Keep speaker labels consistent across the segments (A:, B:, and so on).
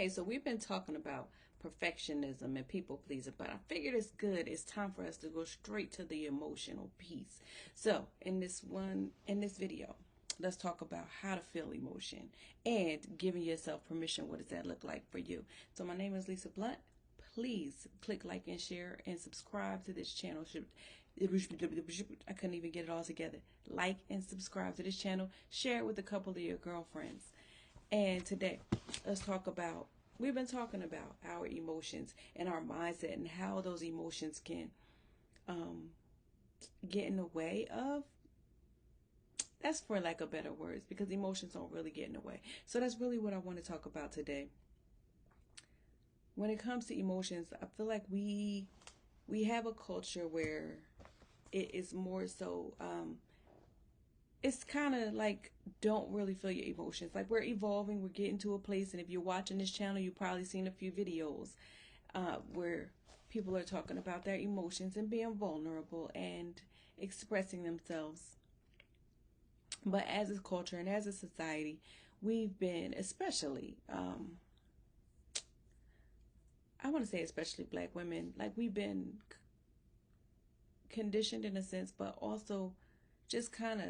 A: Hey, so we've been talking about perfectionism and people pleasing, but I figured it's time for us to go straight to the emotional piece. So, in this video, let's talk about how to feel emotion and giving yourself permission. What does that look like for you? So, my name is Lisa Blunt. Please click like and share and subscribe to this channel. I couldn't even get it all together. Like and subscribe to this channel. Share it with a couple of your girlfriends. And today, we've been talking about our emotions and our mindset and how those emotions can um, get in the way of, that's for lack of better words, because emotions don't really get in the way. So that's really what I want to talk about today. When it comes to emotions, I feel like we have a culture where it is more so it's kind of like don't really feel your emotions. Like we're evolving, we're getting to a place, and if you're watching this channel, you've probably seen a few videos where people are talking about their emotions and being vulnerable and expressing themselves. But as a culture and as a society, we've been, especially, I want to say especially black women, like we've been conditioned in a sense, but also just kind of,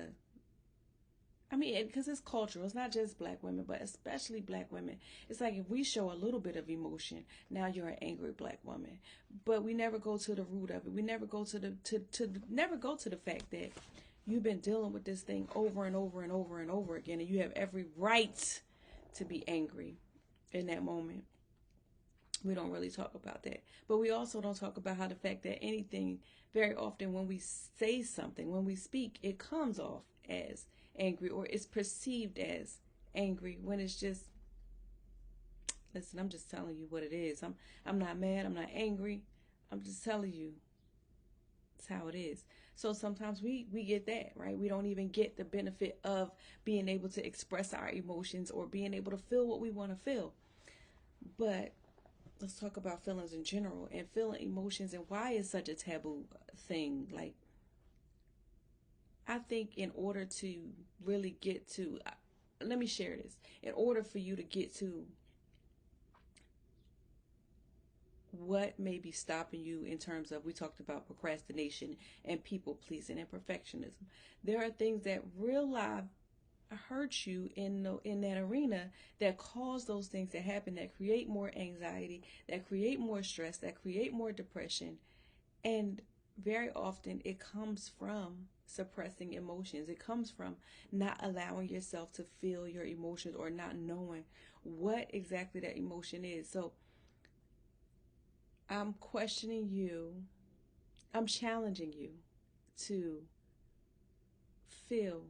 A: I mean, because it's cultural. It's not just black women, but especially black women. It's like if we show a little bit of emotion, now you're an angry black woman. But we never go to the root of it. We never go to never go to the fact that you've been dealing with this thing over and over and over and over again, and you have every right to be angry in that moment. We don't really talk about that. But we also don't talk about how the fact that anything, very often when we say something, when we speak, it comes off as angry or it's perceived as angry when it's just, listen, I'm just telling you what it is. I'm not mad, I'm not angry. I'm just telling you it's how it is. So sometimes we get that, right? We don't even get the benefit of being able to express our emotions or being able to feel what we want to feel. But let's talk about feelings in general and feeling emotions and why it's such a taboo thing. Like, I think in order to really get to, let me share this. In order for you to get to what may be stopping you in terms of, we talked about procrastination and people pleasing and perfectionism. There are things that real life hurt you in that arena that cause those things to happen, that create more anxiety, that create more stress, that create more depression. And very often it comes from suppressing emotions. It comes from not allowing yourself to feel your emotions or not knowing what exactly that emotion is. So I'm questioning you. I'm challenging you to feel,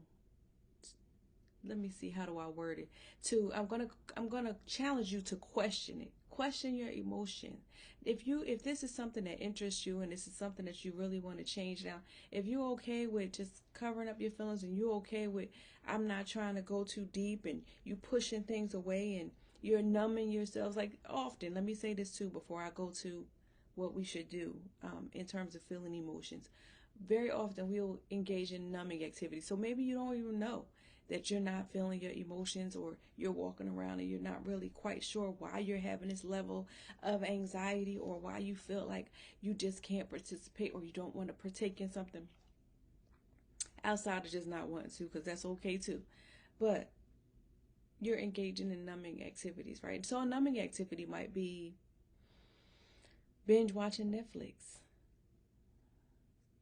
A: let me see, how do I word it, to I'm gonna challenge you to question it. Question your emotion. If this is something that interests you and this is something that you really want to change now, if you're okay with just covering up your feelings and you're okay with, I'm not trying to go too deep, and you pushing things away and you're numbing yourselves, like often, let me say this too before I go to what we should do in terms of feeling emotions. Very often we'll engage in numbing activities. So maybe you don't even know that you're not feeling your emotions, or you're walking around and you're not really quite sure why you're having this level of anxiety, or why you feel like you just can't participate or you don't want to partake in something outside of just not wanting to, because that's okay too. But you're engaging in numbing activities, right? So a numbing activity might be binge watching Netflix,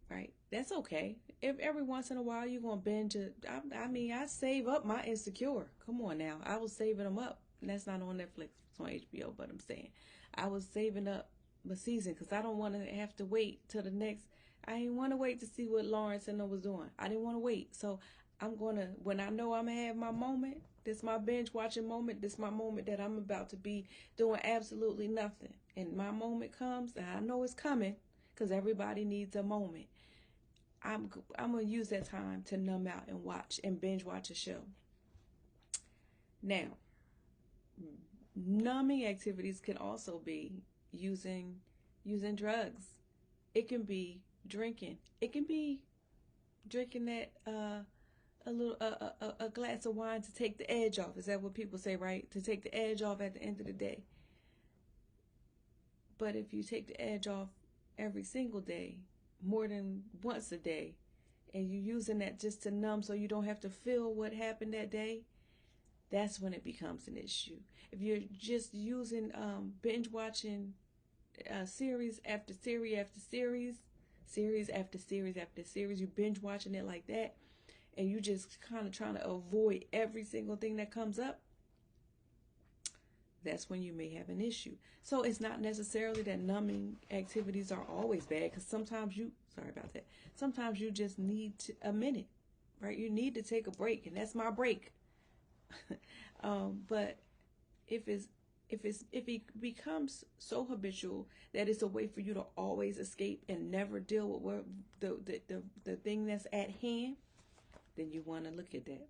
A: right? That's okay. If every once in a while you're gonna binge it, I mean, I save up my Insecure. Come on now, I was saving them up. And that's not on Netflix; it's on HBO. But I'm saying, I was saving up the season because I don't want to have to wait till the next. I didn't want to wait to see what Lawrence and them was doing. I didn't want to wait, so I'm gonna, when I know I'm gonna have my moment. This my binge watching moment. This my moment that I'm about to be doing absolutely nothing. And my moment comes, and I know it's coming because everybody needs a moment. I'm gonna use that time to numb out and watch and binge watch a show. Now, numbing activities can also be using drugs. It can be drinking. It can be drinking that a glass of wine to take the edge off. Is that what people say, right? To take the edge off at the end of the day. But if you take the edge off every single day, more than once a day, and you're using that just to numb so you don't have to feel what happened that day, that's when it becomes an issue. If you're just using binge watching series after series after series, series after series after series, you binge watching it like that, and you just kind of trying to avoid every single thing that comes up, that's when you may have an issue. So it's not necessarily that numbing activities are always bad, because sometimes sometimes you just need a minute, right? You need to take a break, and that's my break. But if it becomes so habitual that it's a way for you to always escape and never deal with the thing that's at hand, then you want to look at that.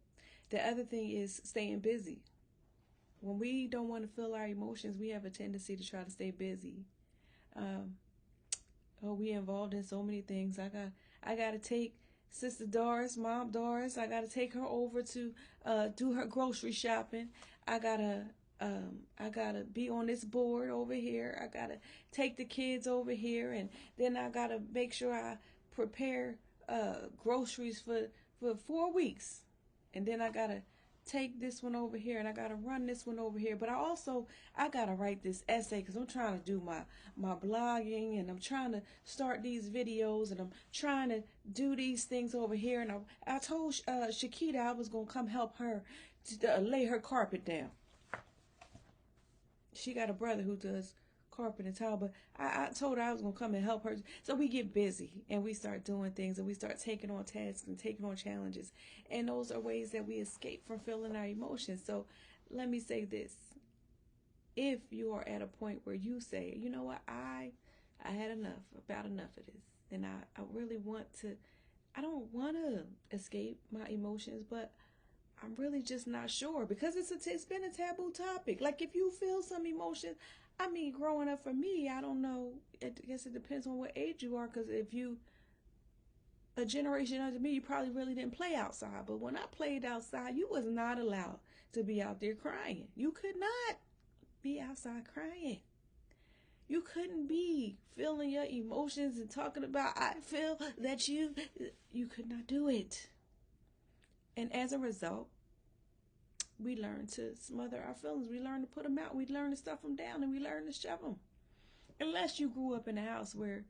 A: The other thing is staying busy. When we don't want to feel our emotions, we have a tendency to try to stay busy. We involved in so many things. I got to take Sister Doris, Mom Doris. I got to take her over to do her grocery shopping. I gotta be on this board over here. I gotta take the kids over here, and then I gotta make sure I prepare groceries for 4 weeks, and then I gotta take this one over here, and I gotta run this one over here. But I gotta write this essay, because I'm trying to do my blogging, and I'm trying to start these videos, and I'm trying to do these things over here. And I told Shakita I was gonna come help her to lay her carpet down. She got a brother who does carpet and tile, but I told her I was going to come and help her. So we get busy, and we start doing things, and we start taking on tasks and taking on challenges. And those are ways that we escape from feeling our emotions. So let me say this. If you are at a point where you say, you know what, I had enough of this, and I really I don't want to escape my emotions, but I'm really just not sure, because it's been a taboo topic. Like, if you feel some emotion, I mean, growing up for me, I don't know, I guess it depends on what age you are, because if you a generation under me, you probably really didn't play outside. But when I played outside, you was not allowed to be out there crying. You could not be outside crying. You couldn't be feeling your emotions and talking about, I feel that you could not do it. And as a result, we learn to smother our feelings. We learn to put them out. We learn to stuff them down, and we learn to shove them. Unless you grew up in a house where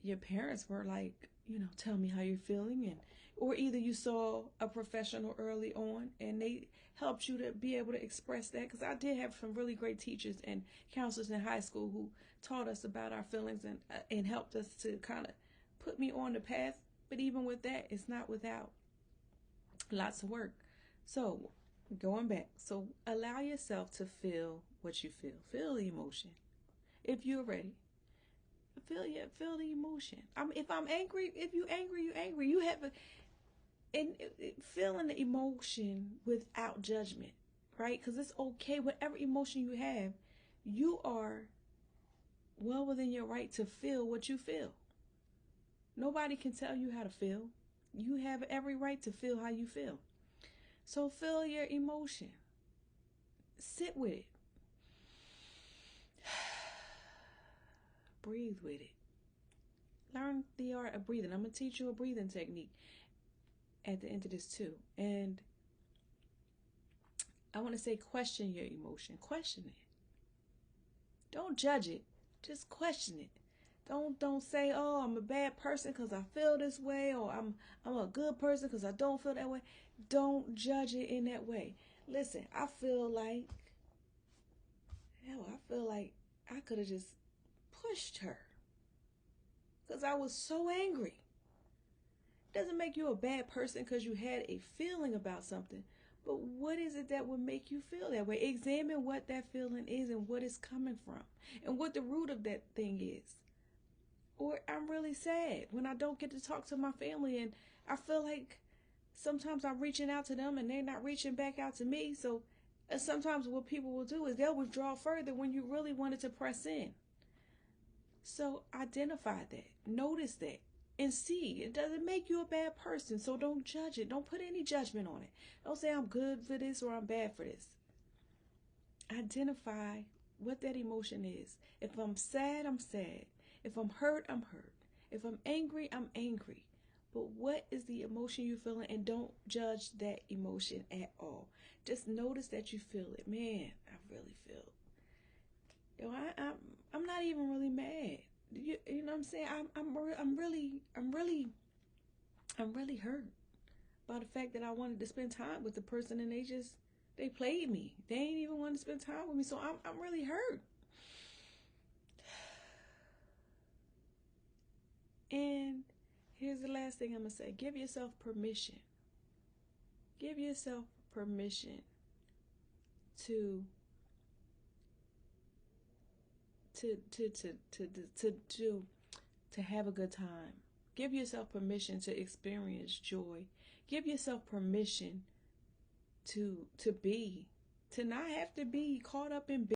A: your parents were like, tell me how you're feeling, or either you saw a professional early on and they helped you to be able to express that. Because I did have some really great teachers and counselors in high school who taught us about our feelings and helped us to kind of put me on the path. But even with that, it's not without lots of work. So going back, so allow yourself to feel what you feel. Feel the emotion. If you're ready, feel the emotion. If I'm angry, if you're angry, you're angry. You have feeling the emotion without judgment, right? Because it's okay. Whatever emotion you have, you are well within your right to feel what you feel. Nobody can tell you how to feel. You have every right to feel how you feel. So feel your emotion. Sit with it. Breathe with it. Learn the art of breathing. I'm going to teach you a breathing technique at the end of this too. And I want to say, question your emotion. Question it. Don't judge it. Just question it. Don't say, oh, I'm a bad person because I feel this way, or I'm a good person because I don't feel that way. Don't judge it in that way. Listen, I feel like I could have just pushed her because I was so angry. It doesn't make you a bad person because you had a feeling about something. But what is it that would make you feel that way? Examine what that feeling is and what it's coming from and what the root of that thing is. Or I'm really sad when I don't get to talk to my family, and I feel like sometimes I'm reaching out to them and they're not reaching back out to me. So sometimes what people will do is they'll withdraw further when you really wanted to press in. So identify that. Notice that. and see. It doesn't make you a bad person, so don't judge it. Don't put any judgment on it. Don't say I'm good for this or I'm bad for this. Identify what that emotion is. If I'm sad, I'm sad. If I'm hurt, I'm hurt. If I'm angry, I'm angry. But what is the emotion you're feeling? And don't judge that emotion at all. Just notice that you feel it. Man, I really feel it. I'm not even really mad. You know what I'm saying? I'm really hurt by the fact that I wanted to spend time with the person and they played me. They ain't even want to spend time with me, so I'm really hurt. And here's the last thing I'm gonna say: give yourself permission. Give yourself permission to to to to to to to, to have a good time. Give yourself permission to experience joy. Give yourself permission to not have to be caught up in